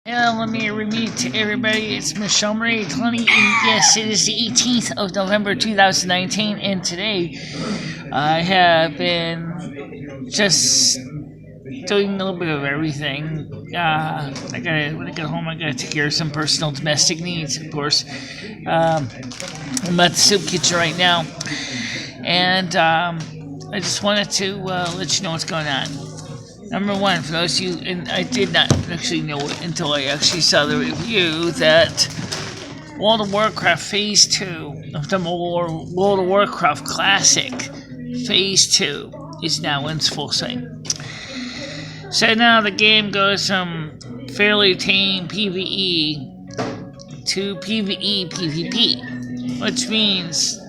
And let me repeat to everybody, it's Michelle Marie 20, and yes, it is the 18th of November 2019, and today I have been just doing a little bit of everything. When I get home, I gotta take care of some personal domestic needs, of course. I'm at the soup kitchen right now, and I just wanted to let you know what's going on. Number one, for those of you, and I did not actually know it until I actually saw the review, that World of Warcraft Phase 2 of the World of Warcraft Classic Phase 2 is now in full swing. So now the game goes from fairly tame PvE to PvE PvP, which means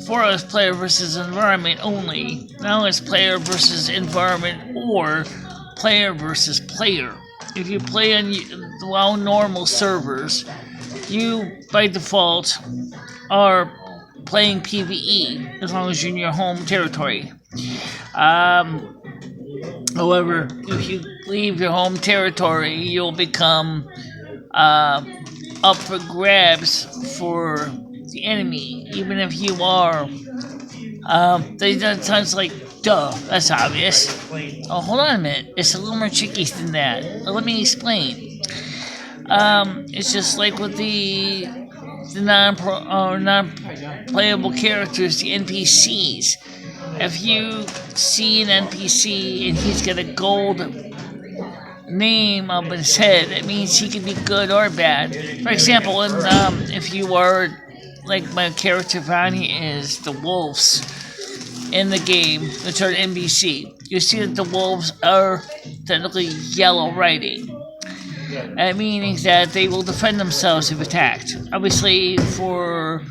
for us player versus environment only. Now it's player versus environment or player versus player. If you play on WoW normal servers, you by default are playing PvE as long as you're in your home territory. However, if you leave your home territory, you'll become up for grabs for the enemy, even if you are. They done times like, duh, that's obvious. Oh, hold on a minute. It's a little more tricky than that. Let me explain. It's just like with the non-playable characters, the NPCs. If you see an NPC and he's got a gold name up his head, it means he can be good or bad. For example, if you are like my character Vani is, the wolves in the game, which are NPC, you see that the wolves are technically yellow writing. That meaning that they will defend themselves if attacked. Obviously, for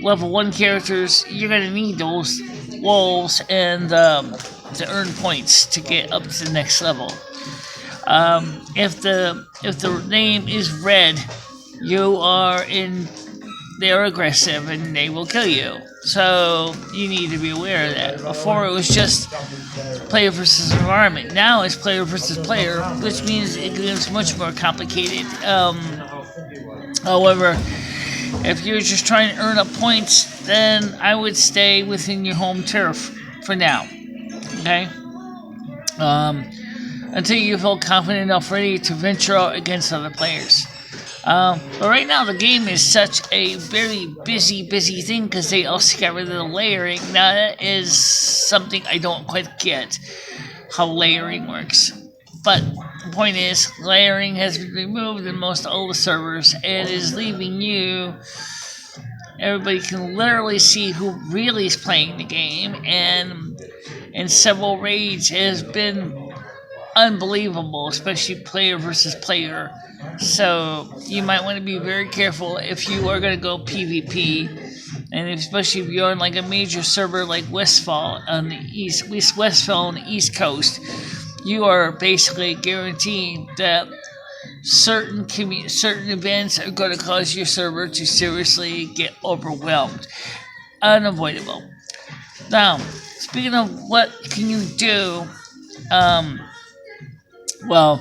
level 1 characters, you're going to need those wolves and to earn points to get up to the next level. If the name is red, they're aggressive and they will kill you. So you need to be aware of that. Before it was just player versus environment. Now it's player versus player, which means it becomes much more complicated. However, if you're just trying to earn up points, then I would stay within your home turf for now. Okay? Until you feel confident enough ready to venture out against other players. But right now the game is such a very busy thing because they also got rid of the layering. Now that is something I don't quite get, how layering works. But the point is, layering has been removed in most all the servers and is leaving you. Everybody can literally see who really is playing the game, and in several raids it has been unbelievable, especially player versus player. So you might want to be very careful if you are going to go PvP, and especially if you're on like a major server like Westfall on the Westfall on the East Coast. You are basically guaranteed that certain events are going to cause your server to seriously get overwhelmed. Unavoidable. Now, speaking of what can you do, well,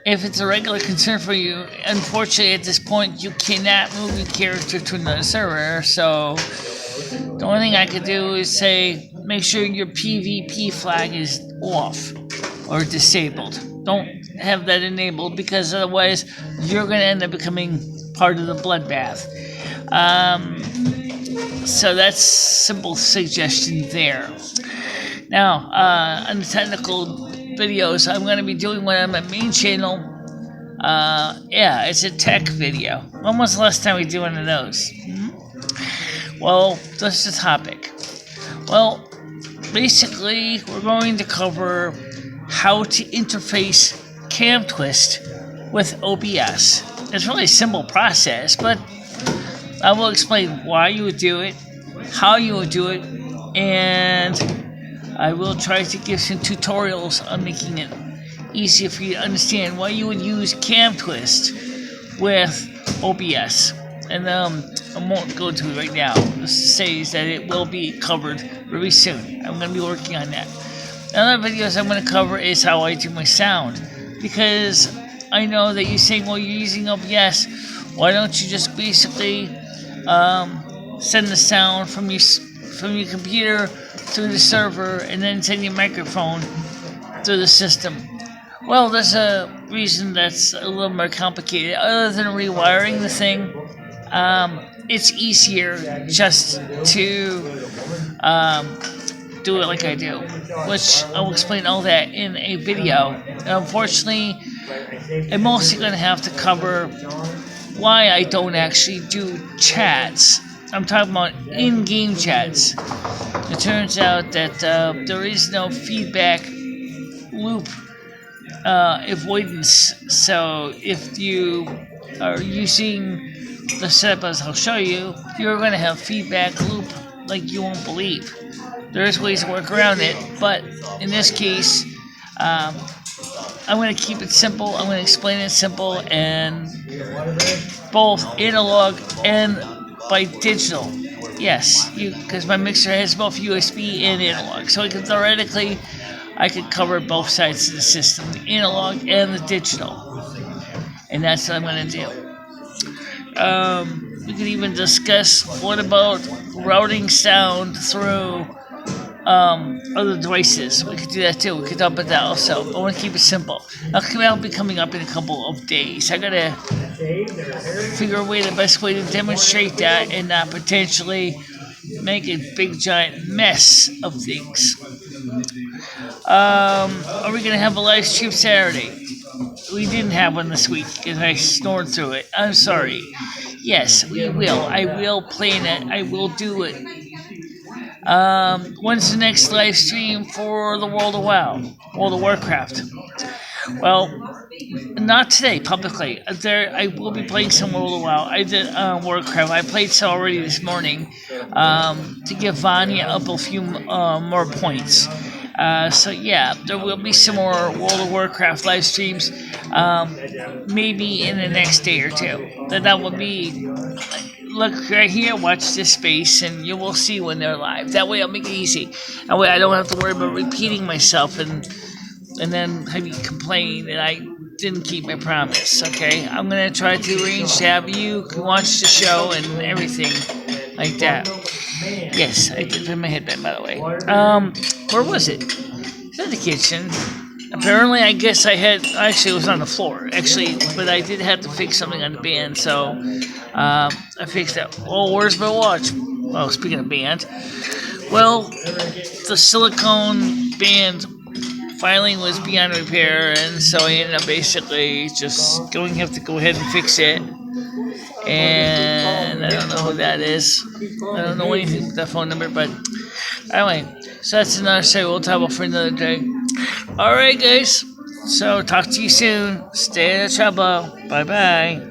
if it's a regular concern for you, unfortunately at this point you cannot move your character to another server, so the only thing I could do is say make sure your PvP flag is off or disabled. Don't have that enabled because otherwise you're going to end up becoming part of the bloodbath. So that's simple suggestion there. Now, on the technical videos I'm going to be doing one on my main channel. Yeah, it's a tech video. When was the last time we did one of those? Well, that's the topic. Well, basically, we're going to cover how to interface Cam Twist with OBS. It's really a simple process, but I will explain why you would do it, how you would do it, and I will try to give some tutorials on making it easier for you to understand why you would use Cam Twist with OBS. And I won't go into it right now. This says that it will be covered very soon. I'm going to be working on that. Another videos I'm going to cover is how I do my sound, because I know that you're saying, well, you're using OBS. Why don't you just basically send the sound from your computer through the server and then send your microphone through the system? Well, there's a reason that's a little more complicated. Other than rewiring the thing, it's easier just to do it like I do, which I'll explain all that in a video. Unfortunately, I'm mostly going to have to cover why I don't actually do chats. I'm talking about in-game chats. It turns out that there is no feedback loop avoidance. So if you are using the setup as I'll show you, you're going to have feedback loop like you won't believe. There's ways to work around it, but in this case, I'm going to keep it simple. I'm going to explain it simple and both analog and by digital. Yes, because my mixer has both USB and analog, so theoretically I could cover both sides of the system, the analog and the digital, and that's what I'm going to do. We could even discuss what about routing sound through other devices. We could do that too. We could talk about that also. But I want to keep it simple. That'll be coming up in a couple of days. I gotta figure a way, the best way to demonstrate that and not potentially make a big giant mess of things. Are we gonna have a live stream Saturday? We didn't have one this week because I snored through it. I'm sorry. Yes, we will. I will plan it. I will do it. When's the next live stream for the World of Warcraft? Well, not today, publicly. I will be playing some World of WoW. I did Warcraft. I played some already this morning to give Vanya up a few more points. So yeah, there will be some more World of Warcraft live streams, maybe in the next day or two. That will be, look right here, watch this space, and you will see when they're live. That way I'll make it easy. That way I don't have to worry about repeating myself and then have you complain that I didn't keep my promise, okay? I'm going to try to arrange to have you watch the show and everything like that. Yes, I did put my headband, by the way. Where was it? It's in the kitchen. Apparently, I guess actually it was on the floor, actually, but I did have to fix something on the band, so I fixed that. Oh, where's my watch? Oh, speaking of band, well, the silicone band filing was beyond repair, and so I ended up basically just have to go ahead and fix it. And I don't know who that is. I don't know anything with that phone number, but anyway, so that's another story we'll talk about for another day. Alright, guys, so talk to you soon. Stay out of trouble. Bye bye.